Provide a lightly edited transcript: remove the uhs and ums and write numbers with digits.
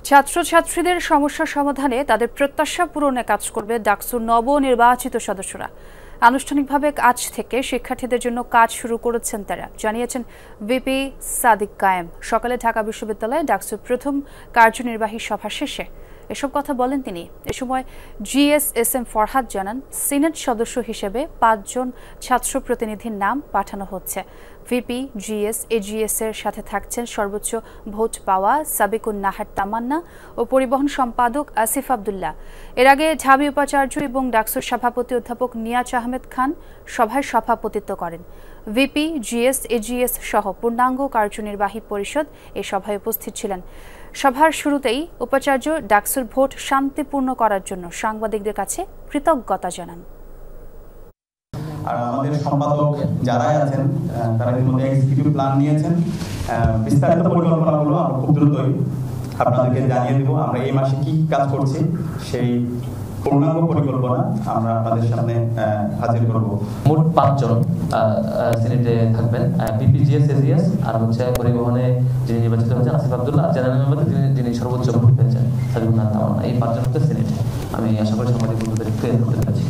ছাত্রছাত্রীদের সমস্যা সমাধানে তাদের প্রত্যাশা পূরণে কাজ করবে ডাকসুর নবনির্বাচিত সদস্যরা। আনুষ্ঠানিকভাবে আজ থেকে শিক্ষার্থীদের জন্য কাজ শুরু করেছেন তারা, জানিয়েছেন ভিপি সাদিক কায়েম। সকালে ঢাকা বিশ্ববিদ্যালয়ে ডাকসুর প্রথম কার্যনির্বাহী সভা শেষে এসব কথা বলেন তিনি। এ সময় জিএসএসএম ফরহাদ জানান, সিনেট সদস্য হিসেবে ৫ জন ছাত্র প্রতিনিধির নাম পাঠানো হচ্ছে। ভিপি জিএস এজিএস এর সাথে থাকছেন সর্বোচ্চ ভোট পাওয়া সাবিকুন নাহার তামান্না ও পরিবহন সম্পাদক আসিফ আবদুল্লাহ। এর আগে ঢাবি উপাচার্য এবং ডাকসুর সভাপতি অধ্যাপক নিয়াজ আহমেদ খান সভায় সভাপতিত্ব করেন। ভিপি জিএস এজিএস সহ পূর্ণাঙ্গ কার্যনির্বাহী পরিষদ এ সভায় উপস্থিত ছিলেন। সভার শুরুতেই উপাচার্য ডাকসুর ভোট শান্তিপূর্ণ করার জন্য সাংবাদিকদের কাছে কৃতজ্ঞতা জানান। আর আমাদের সম্পাদক যারা আছেন তারা ইতিমধ্যে এক্সিকিউটিভ প্ল্যান নিয়েছেন। বিস্তারিত পরিকল্পনাগুলো আমরা খুব দ্রুতই আপনাদেরকে জানিয়ে দেব। আমরা এই মাসে কি কাজ করছি সেই পূর্ণাঙ্গ পরিকল্পনা আমরা আপনাদের সামনে হাজির করব। মোট ৫ জন সিনেটে থাকবেন। ভিপি জিএস এজিএস আর হচ্ছে পরিবহনে যিনি নির্বাচিত হয়েছেন আসিফ আবদুল্লাহ, জেনারেল মেম্বার যিনি সর্বোচ্চ ভোট পেয়েছেন সাবিকুন নাহার তামান্না। এই ৫ জন হচ্ছে সিনেট। আমি আশা করি সাংবাদিক বন্ধুদের ক্লিয়ার করতে পেরেছি।